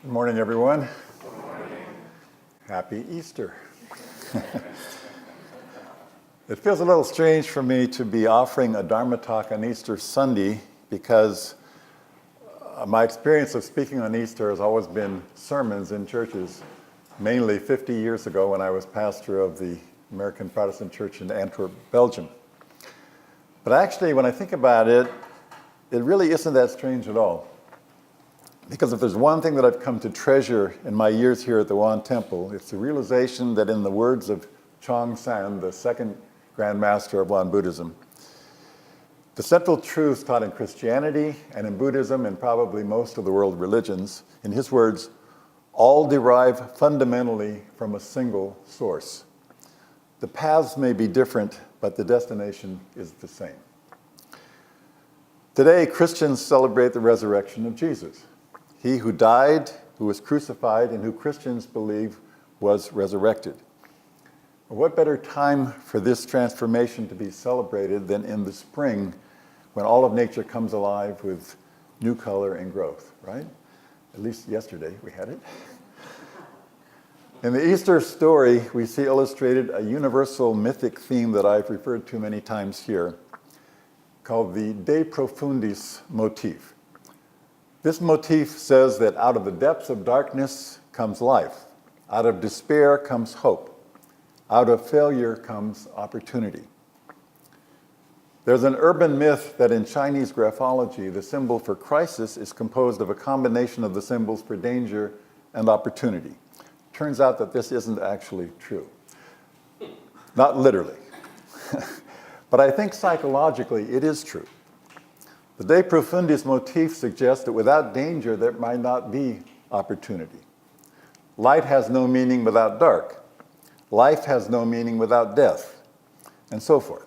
Good morning, everyone. Good morning. Happy Easter. It feels a little strange for me to be offering a Dharma talk on Easter Sunday because my experience of speaking on Easter has always been sermons in churches, mainly 50 years ago when I was pastor of the American Protestant Church in Antwerp, Belgium. But actually, when I think about it, it really isn't that strange at all. Because if there's one thing that I've come to treasure in my years here at the Wan Temple, it's the realization that in the words of Chong San, the second Grand Master of Wan Buddhism, the central truths taught in Christianity and in Buddhism and probably most of the world religions, in his words, all derive fundamentally from a single source. The paths may be different, but the destination is the same. Today, Christians celebrate the resurrection of Jesus. He who died, who was crucified, and who Christians believe was resurrected. What better time for this transformation to be celebrated than in the spring when all of nature comes alive with new color and growth, right? At least yesterday we had it. In the Easter story, we see illustrated a universal mythic theme that I've referred to many times here, called the De Profundis Motif. This motif says that out of the depths of darkness comes life. Out of despair comes hope. Out of failure comes opportunity. There's an urban myth that in Chinese graphology, the symbol for crisis is composed of a combination of the symbols for danger and opportunity. Turns out that this isn't actually true. Not literally. But I think psychologically it is true. The De Profundis motif suggests that without danger, there might not be opportunity. Light has no meaning without dark. Life has no meaning without death, and so forth.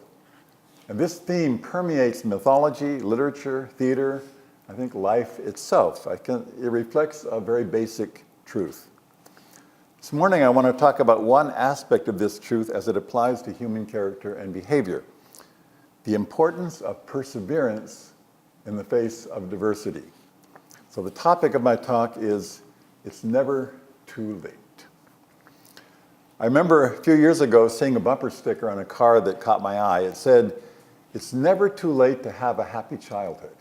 And this theme permeates mythology, literature, theater, I think life itself. It reflects a very basic truth. This morning, I want to talk about one aspect of this truth as it applies to human character and behavior: the importance of perseverance in the face of diversity. So the topic of my talk is, it's never too late. I remember a few years ago seeing a bumper sticker on a car that caught my eye. It said, "It's never too late to have a happy childhood."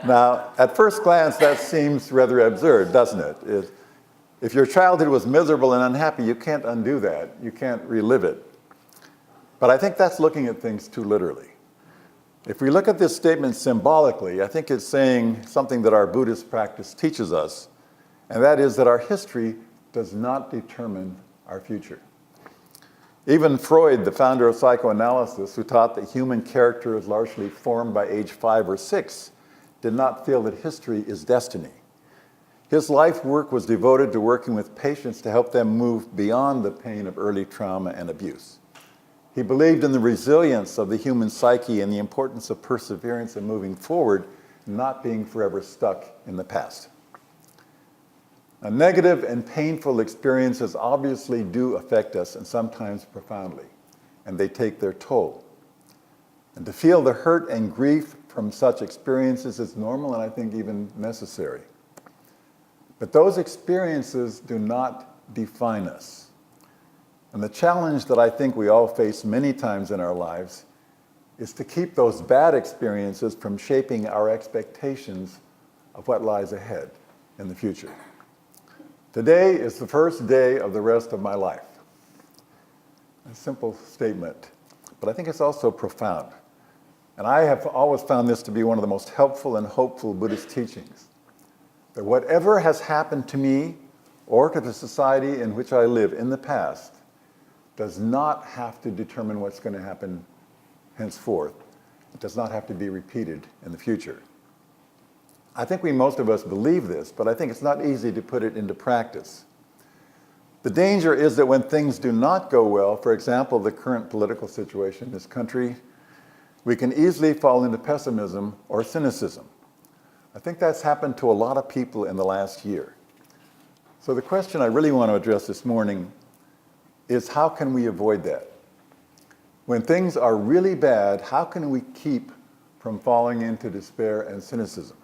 Now, at first glance, that seems rather absurd, doesn't it? If your childhood was miserable and unhappy, you can't undo that. You can't relive it. But I think that's looking at things too literally. If we look at this statement symbolically, I think it's saying something that our Buddhist practice teaches us, and that is that our history does not determine our future. Even Freud, the founder of psychoanalysis, who taught that human character is largely formed by age 5 or 6, did not feel that history is destiny. His life work was devoted to working with patients to help them move beyond the pain of early trauma and abuse. He believed in the resilience of the human psyche and the importance of perseverance and moving forward, not being forever stuck in the past. Now, negative and painful experiences obviously do affect us, and sometimes profoundly, and they take their toll. And to feel the hurt and grief from such experiences is normal and I think even necessary. But those experiences do not define us. And the challenge that I think we all face many times in our lives is to keep those bad experiences from shaping our expectations of what lies ahead in the future. Today is the first day of the rest of my life. A simple statement, but I think it's also profound. And I have always found this to be one of the most helpful and hopeful Buddhist teachings. That whatever has happened to me or to the society in which I live in the past does not have to determine what's going to happen henceforth. It does not have to be repeated in the future. I think most of us believe this, but I think it's not easy to put it into practice. The danger is that when things do not go well, for example, the current political situation in this country, we can easily fall into pessimism or cynicism. I think that's happened to a lot of people in the last year. So the question I really want to address this morning is, how can we avoid that? When things are really bad, how can we keep from falling into despair and cynicism?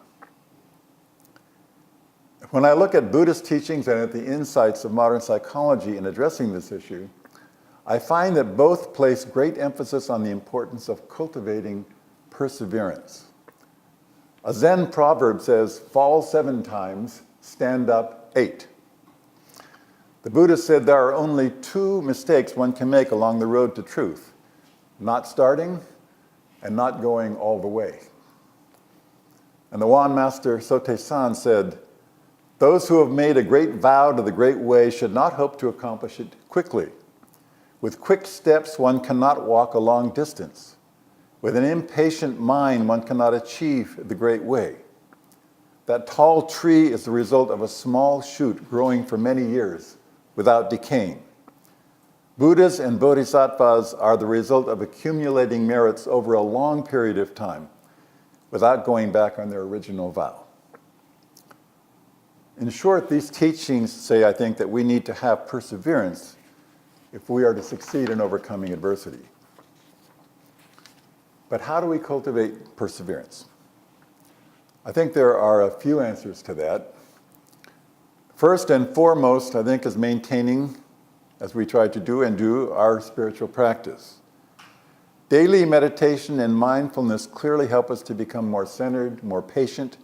When I look at Buddhist teachings and at the insights of modern psychology in addressing this issue, I find that both place great emphasis on the importance of cultivating perseverance. A Zen proverb says, "Fall 7 times, stand up 8." The Buddha said there are only 2 mistakes one can make along the road to truth: not starting and not going all the way. And the Wan master Sote-san said, "Those who have made a great vow to the great way should not hope to accomplish it quickly. With quick steps, one cannot walk a long distance. With an impatient mind, one cannot achieve the great way. That tall tree is the result of a small shoot growing for many years without decaying. Buddhas and bodhisattvas are the result of accumulating merits over a long period of time without going back on their original vow." In short, these teachings say, I think, that we need to have perseverance if we are to succeed in overcoming adversity. But how do we cultivate perseverance? I think there are a few answers to that. First and foremost, I think, is maintaining, as we try to do, our spiritual practice. Daily meditation and mindfulness clearly help us to become more centered, more patient.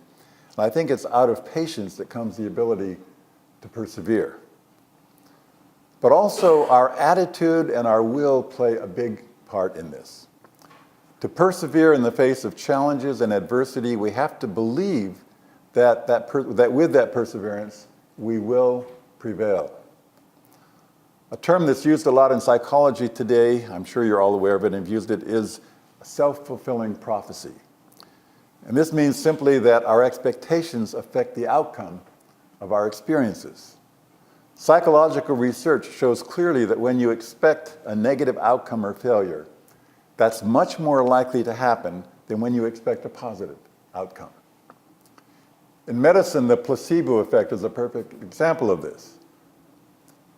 And I think it's out of patience that comes the ability to persevere. But also our attitude and our will play a big part in this. To persevere in the face of challenges and adversity, we have to believe that with that perseverance, we will prevail. A term that's used a lot in psychology today, I'm sure you're all aware of it and have used it, is a self-fulfilling prophecy. And this means simply that our expectations affect the outcome of our experiences. Psychological research shows clearly that when you expect a negative outcome or failure, that's much more likely to happen than when you expect a positive outcome. In medicine, the placebo effect is a perfect example of this.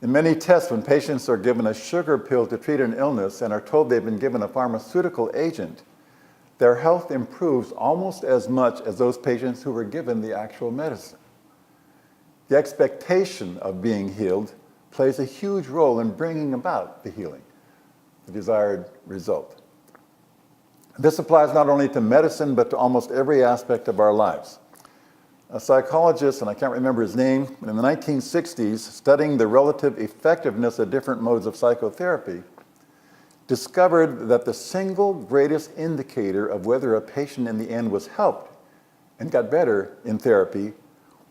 In many tests, when patients are given a sugar pill to treat an illness and are told they've been given a pharmaceutical agent, their health improves almost as much as those patients who were given the actual medicine. The expectation of being healed plays a huge role in bringing about the healing, the desired result. This applies not only to medicine, but to almost every aspect of our lives. A psychologist, and I can't remember his name, in the 1960s, studying the relative effectiveness of different modes of psychotherapy, discovered that the single greatest indicator of whether a patient in the end was helped and got better in therapy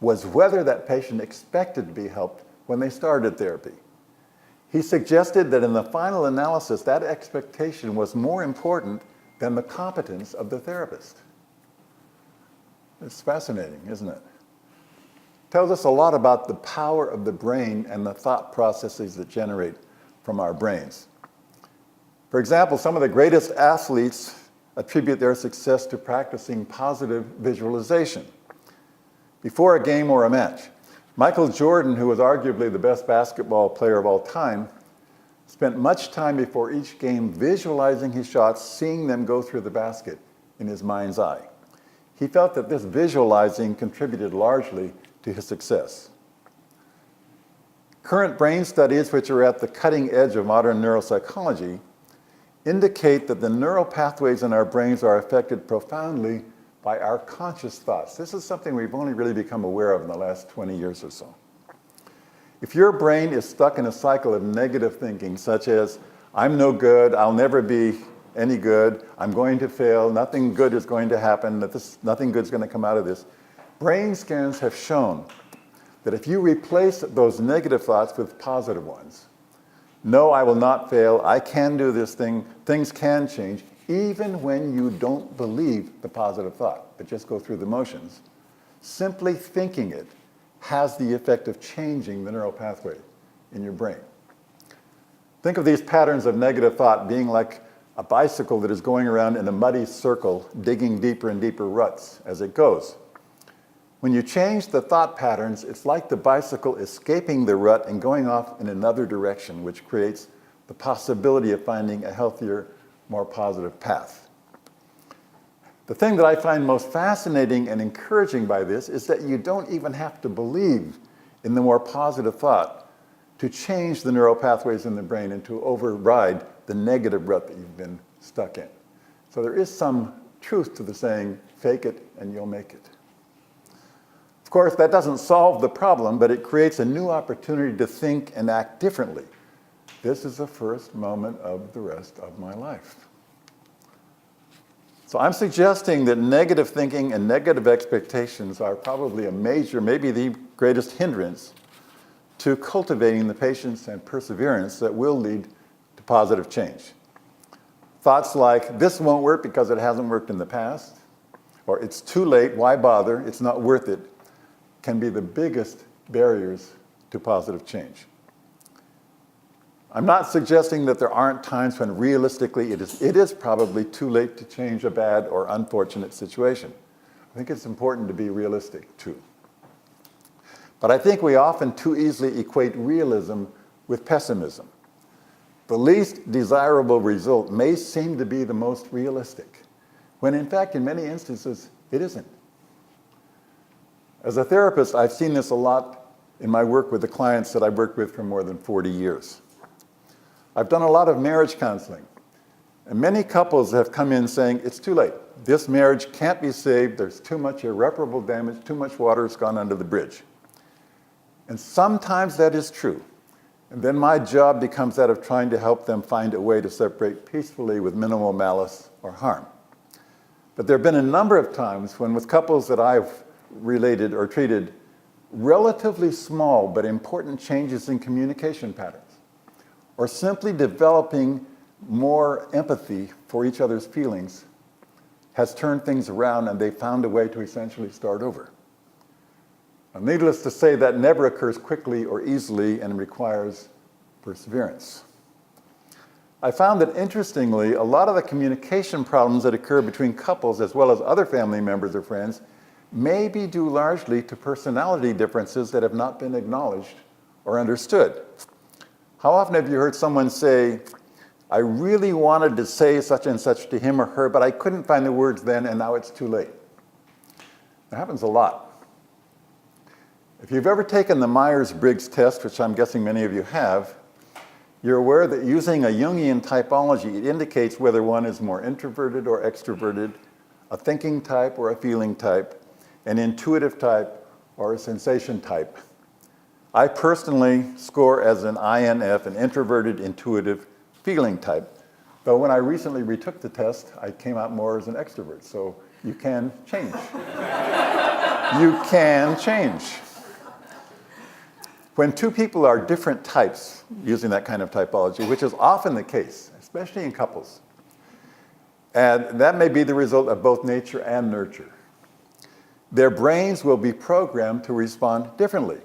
was whether that patient expected to be helped when they started therapy. He suggested that in the final analysis, that expectation was more important than the competence of the therapist. It's fascinating, isn't it? Tells us a lot about the power of the brain and the thought processes that generate from our brains. For example, some of the greatest athletes attribute their success to practicing positive visualization before a game or a match. Michael Jordan, who was arguably the best basketball player of all time, spent much time before each game visualizing his shots, seeing them go through the basket in his mind's eye. He felt that this visualizing contributed largely to his success. Current brain studies, which are at the cutting edge of modern neuropsychology, indicate that the neural pathways in our brains are affected profoundly by our conscious thoughts. This is something we've only really become aware of in the last 20 years or so. If your brain is stuck in a cycle of negative thinking, such as, I'm no good, I'll never be any good, I'm going to fail, nothing good is going to happen, nothing good is going to come out of this, brain scans have shown that if you replace those negative thoughts with positive ones, no, I will not fail, I can do this thing, things can change, even when you don't believe the positive thought, but just go through the motions, simply thinking it has the effect of changing the neural pathway in your brain. Think of these patterns of negative thought being like a bicycle that is going around in a muddy circle, digging deeper and deeper ruts as it goes. When you change the thought patterns, it's like the bicycle escaping the rut and going off in another direction, which creates the possibility of finding a healthier, more positive path. The thing that I find most fascinating and encouraging by this is that you don't even have to believe in the more positive thought to change the neural pathways in the brain and to override the negative rut that you've been stuck in. So there is some truth to the saying, fake it and you'll make it. Of course, that doesn't solve the problem, but it creates a new opportunity to think and act differently. This is the first moment of the rest of my life. So I'm suggesting that negative thinking and negative expectations are probably a major, maybe the greatest hindrance to cultivating the patience and perseverance that will lead to positive change. Thoughts like, this won't work because it hasn't worked in the past, or it's too late, why bother, it's not worth it, can be the biggest barriers to positive change. I'm not suggesting that there aren't times when realistically it is probably too late to change a bad or unfortunate situation. I think it's important to be realistic too. But I think we often too easily equate realism with pessimism. The least desirable result may seem to be the most realistic, when in fact, in many instances, it isn't. As a therapist, I've seen this a lot in my work with the clients that I've worked with for more than 40 years. I've done a lot of marriage counseling, and many couples have come in saying, it's too late. This marriage can't be saved. There's too much irreparable damage. Too much water has gone under the bridge. And sometimes that is true. And then my job becomes that of trying to help them find a way to separate peacefully with minimal malice or harm. But there have been a number of times when with couples that I've related or treated, relatively small but important changes in communication patterns, or simply developing more empathy for each other's feelings has turned things around and they found a way to essentially start over. Now, needless to say, that never occurs quickly or easily and requires perseverance. I found that interestingly, a lot of the communication problems that occur between couples as well as other family members or friends may be due largely to personality differences that have not been acknowledged or understood. How often have you heard someone say, I really wanted to say such and such to him or her, but I couldn't find the words then, and now it's too late? It happens a lot. If you've ever taken the Myers-Briggs Test, which I'm guessing many of you have, you're aware that using a Jungian typology, it indicates whether one is more introverted or extroverted, a thinking type or a feeling type, an intuitive type or a sensation type. I personally score as an INF, an introverted, intuitive, feeling type. Though when I recently retook the test, I came out more as an extrovert. So you can change. You can change. When two people are different types, using that kind of typology, which is often the case, especially in couples, and that may be the result of both nature and nurture, their brains will be programmed to respond differently.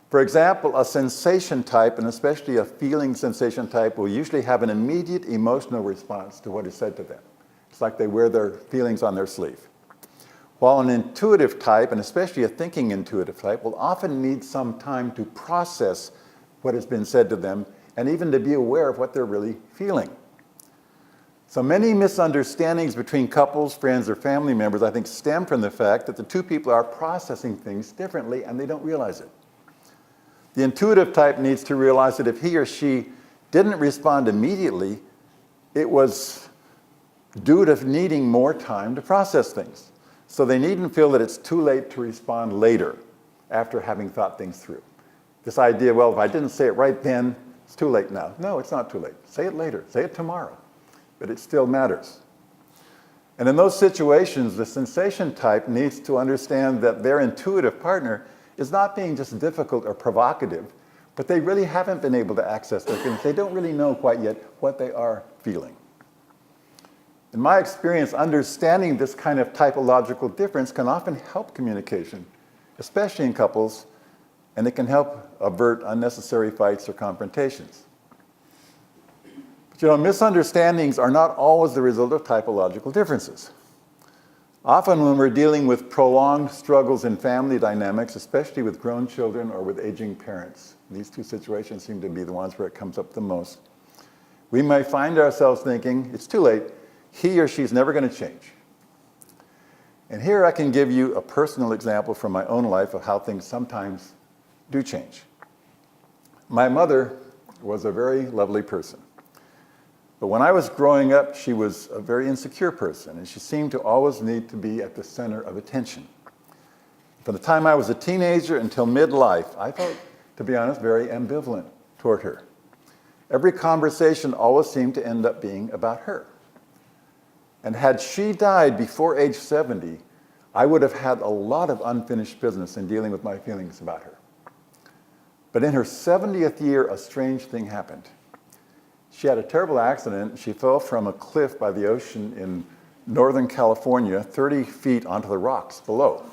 For example, a sensation type, and especially a feeling sensation type, will usually have an immediate emotional response to what is said to them. It's like they wear their feelings on their sleeve. While an intuitive type, and especially a thinking intuitive type, will often need some time to process what has been said to them and even to be aware of what they're really feeling. So many misunderstandings between couples, friends, or family members, I think, stem from the fact that the two people are processing things differently and they don't realize it. The intuitive type needs to realize that if he or she didn't respond immediately, it was due to needing more time to process things. So they needn't feel that it's too late to respond later after having thought things through. This idea, well, if I didn't say it right then, it's too late now. No, it's not too late. Say it later. Say it tomorrow. But it still matters. And in those situations, the sensation type needs to understand that their intuitive partner is not being just difficult or provocative, but they really haven't been able to access their feelings. They don't really know quite yet what they are feeling. In my experience, understanding this kind of typological difference can often help communication, especially in couples, and it can help avert unnecessary fights or confrontations. But misunderstandings are not always the result of typological differences. Often when we're dealing with prolonged struggles in family dynamics, especially with grown children or with aging parents, these two situations seem to be the ones where it comes up the most, we may find ourselves thinking, it's too late, he or she's never going to change. And here I can give you a personal example from my own life of how things sometimes do change. My mother was a very lovely person. But when I was growing up, she was a very insecure person, and she seemed to always need to be at the center of attention. From the time I was a teenager until midlife, I felt, to be honest, very ambivalent toward her. Every conversation always seemed to end up being about her. And had she died before age 70, I would have had a lot of unfinished business in dealing with my feelings about her. But in her 70th year, a strange thing happened. She had a terrible accident. She fell from a cliff by the ocean in Northern California, 30 feet onto the rocks below.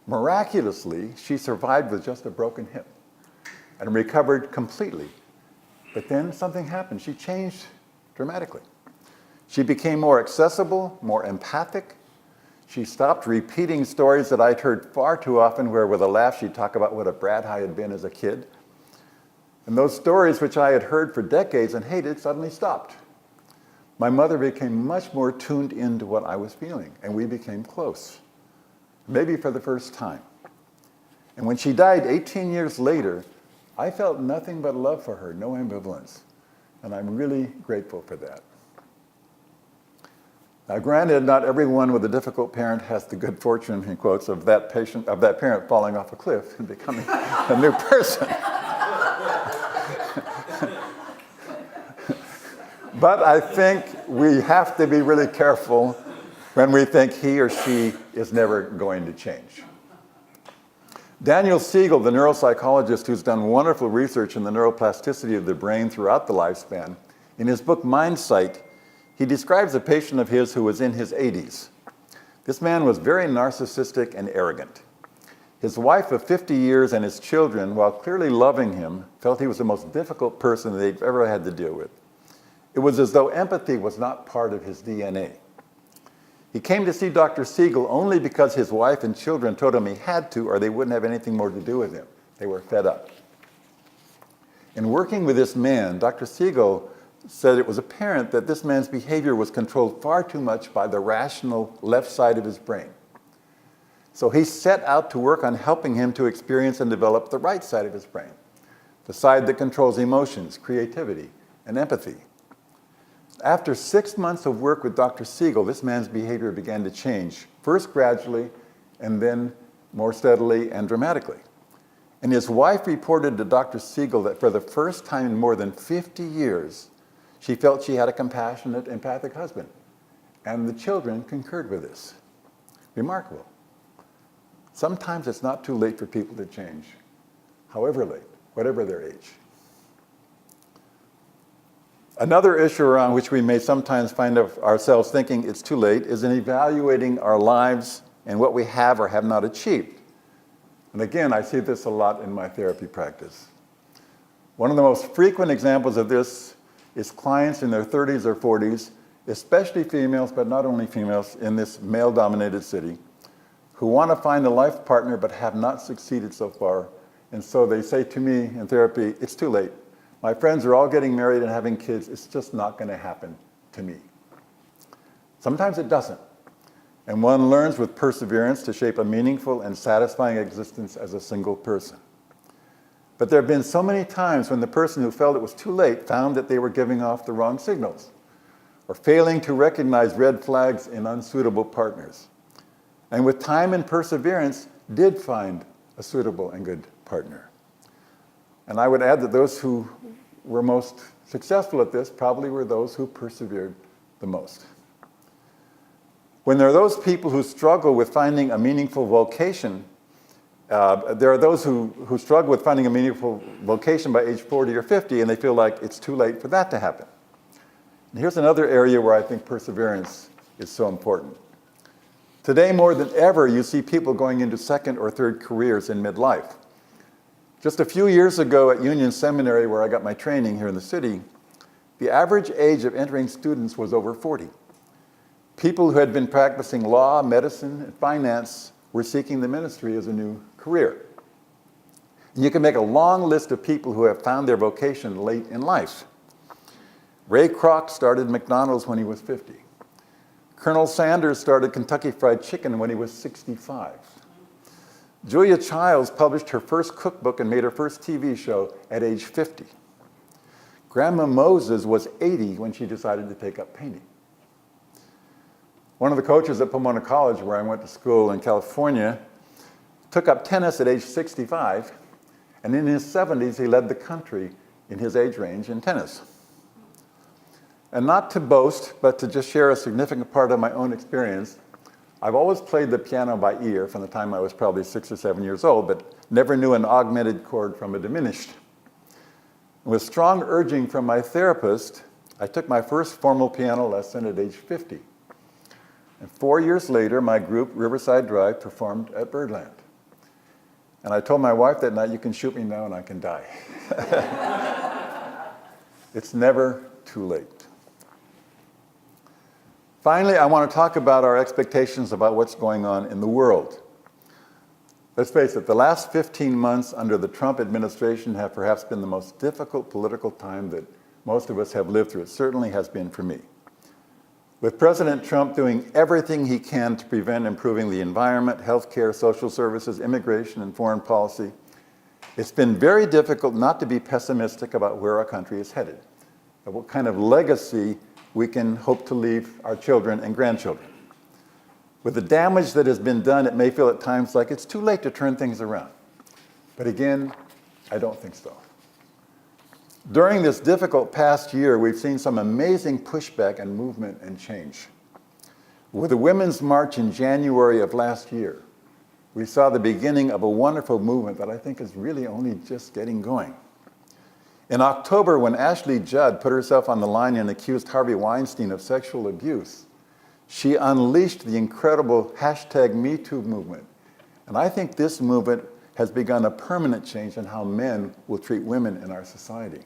Miraculously, she survived with just a broken hip and recovered completely. But then something happened. She changed dramatically. She became more accessible, more empathic. She stopped repeating stories that I'd heard far too often, where with a laugh she'd talk about what a brat I had been as a kid. And those stories which I had heard for decades and hated suddenly stopped. My mother became much more tuned into what I was feeling, and we became close, maybe for the first time. And when she died 18 years later, I felt nothing but love for her, no ambivalence. And I'm really grateful for that. Now, granted, not everyone with a difficult parent has the good fortune, in quotes, of that parent falling off a cliff and becoming a new person. But I think we have to be really careful when we think he or she is never going to change. Daniel Siegel, the neuropsychologist who's done wonderful research in the neuroplasticity of the brain throughout the lifespan, in his book Mindsight, he describes a patient of his who was in his 80s. This man was very narcissistic and arrogant. His wife of 50 years and his children, while clearly loving him, felt he was the most difficult person they've ever had to deal with. It was as though empathy was not part of his DNA. He came to see Dr. Siegel only because his wife and children told him he had to, or they wouldn't have anything more to do with him. They were fed up. In working with this man, Dr. Siegel said it was apparent that this man's behavior was controlled far too much by the rational left side of his brain. So he set out to work on helping him to experience and develop the right side of his brain, the side that controls emotions, creativity, and empathy. After 6 months of work with Dr. Siegel, this man's behavior began to change, first gradually, and then more steadily and dramatically. And his wife reported to Dr. Siegel that for the first time in more than 50 years, she felt she had a compassionate, empathic husband. And the children concurred with this. Remarkable. Sometimes it's not too late for people to change, however late, whatever their age. Another issue around which we may sometimes find ourselves thinking it's too late is in evaluating our lives and what we have or have not achieved. And again, I see this a lot in my therapy practice. One of the most frequent examples of this is clients in their 30s or 40s, especially females, but not only females, in this male-dominated city, who want to find a life partner but have not succeeded so far. And so they say to me in therapy, it's too late. My friends are all getting married and having kids. It's just not going to happen to me. Sometimes it doesn't. And one learns with perseverance to shape a meaningful and satisfying existence as a single person. But there have been so many times when the person who felt it was too late found that they were giving off the wrong signals or failing to recognize red flags in unsuitable partners. And with time and perseverance, did find a suitable and good partner. And I would add that those who were most successful at this probably were those who persevered the most. When there are those people who struggle with finding a meaningful vocation, there are those who struggle with finding a meaningful vocation by age 40 or 50, and they feel like it's too late for that to happen. And here's another area where I think perseverance is so important. Today, more than ever, you see people going into second or third careers in midlife. Just a few years ago at Union Seminary, where I got my training here in the city, the average age of entering students was over 40. People who had been practicing law, medicine, and finance were seeking the ministry as a new career. And you can make a long list of people who have found their vocation late in life. Ray Kroc started McDonald's when he was 50. Colonel Sanders started Kentucky Fried Chicken when he was 65. Julia Childs published her first cookbook and made her first TV show at age 50. Grandma Moses was 80 when she decided to take up painting. One of the coaches at Pomona College, where I went to school in California, took up tennis at age 65, and in his 70s, he led the country in his age range in tennis. And not to boast, but to just share a significant part of my own experience, I've always played the piano by ear from the time I was probably 6 or 7 years old, but never knew an augmented chord from a diminished. With strong urging from my therapist, I took my first formal piano lesson at age 50. And 4 years later, my group, Riverside Drive, performed at Birdland. And I told my wife that night, you can shoot me now and I can die. It's never too late. Finally, I want to talk about our expectations about what's going on in the world. Let's face it, the last 15 months under the Trump administration have perhaps been the most difficult political time that most of us have lived through. It certainly has been for me. With President Trump doing everything he can to prevent improving the environment, healthcare, social services, immigration, and foreign policy, it's been very difficult not to be pessimistic about where our country is headed, and what kind of legacy we can hope to leave our children and grandchildren. With the damage that has been done, it may feel at times like it's too late to turn things around. But again, I don't think so. During this difficult past year, we've seen some amazing pushback and movement and change. With the Women's March in January of last year, we saw the beginning of a wonderful movement that I think is really only just getting going. In October, when Ashley Judd put herself on the line and accused Harvey Weinstein of sexual abuse, she unleashed the incredible #MeToo movement. And I think this movement has begun a permanent change in how men will treat women in our society,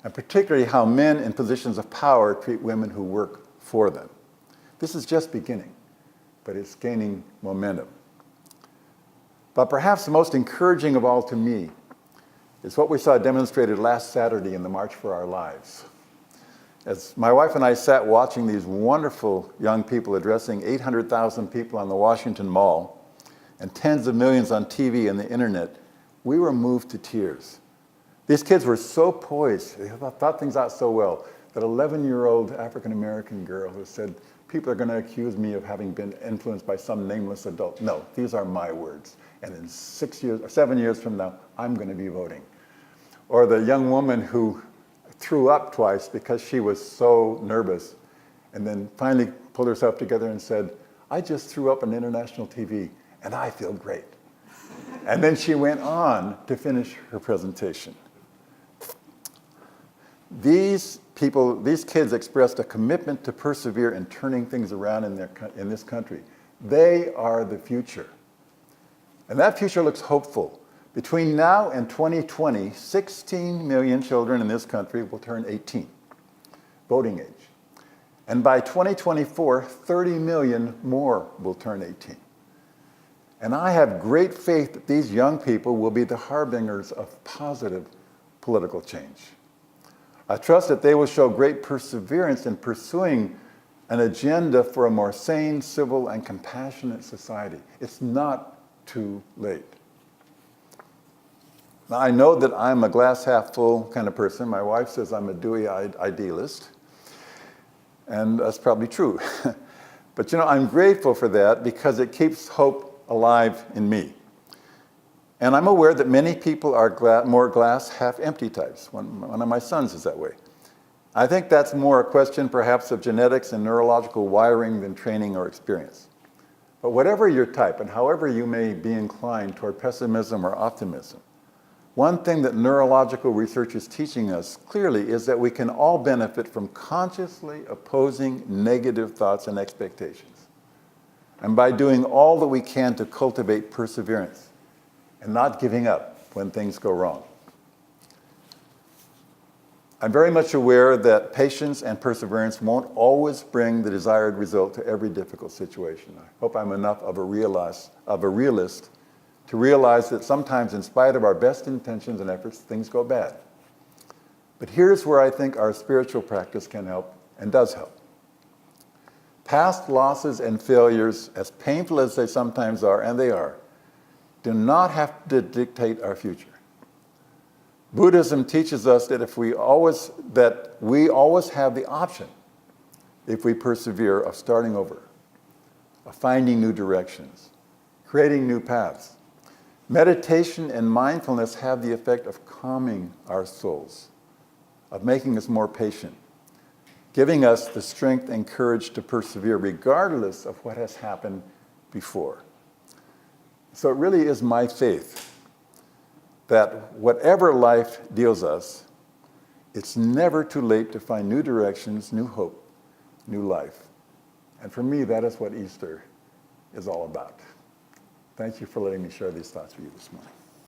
and particularly how men in positions of power treat women who work for them. This is just beginning, but it's gaining momentum. But perhaps the most encouraging of all to me is what we saw demonstrated last Saturday in the March for Our Lives. As my wife and I sat watching these wonderful young people addressing 800,000 people on the Washington Mall and tens of millions on TV and the internet, we were moved to tears. These kids were so poised, they thought things out so well. That 11-year-old African-American girl who said, people are going to accuse me of having been influenced by some nameless adult. No, these are my words. And in 6 years or 7 years from now, I'm going to be voting. Or the young woman who threw up twice because she was so nervous, and then finally pulled herself together and said, I just threw up on international TV, and I feel great. And then she went on to finish her presentation. These kids expressed a commitment to persevere in turning things around in this country. They are the future. And that future looks hopeful. Between now and 2020, 16 million children in this country will turn 18, voting age. And by 2024, 30 million more will turn 18. And I have great faith that these young people will be the harbingers of positive political change. I trust that they will show great perseverance in pursuing an agenda for a more sane, civil, and compassionate society. It's not too late. Now, I know that I'm a glass half full kind of person. My wife says I'm a dewy-eyed idealist, and that's probably true. But I'm grateful for that because it keeps hope alive in me. And I'm aware that many people are more glass half empty types. One of my sons is that way. I think that's more a question perhaps of genetics and neurological wiring than training or experience. But whatever your type and however you may be inclined toward pessimism or optimism, one thing that neurological research is teaching us clearly is that we can all benefit from consciously opposing negative thoughts and expectations. And by doing all that we can to cultivate perseverance and not giving up when things go wrong. I'm very much aware that patience and perseverance won't always bring the desired result to every difficult situation. I hope I'm enough of a realist to realize that sometimes, in spite of our best intentions and efforts, things go bad. But here's where I think our spiritual practice can help and does help. Past losses and failures, as painful as they sometimes are, and they are, do not have to dictate our future. Buddhism teaches us that we always have the option, if we persevere, of starting over, of finding new directions, creating new paths. Meditation and mindfulness have the effect of calming our souls, of making us more patient, giving us the strength and courage to persevere regardless of what has happened before. So it really is my faith that whatever life deals us, it's never too late to find new directions, new hope, new life. And for me, that is what Easter is all about. Thank you for letting me share these thoughts with you this morning.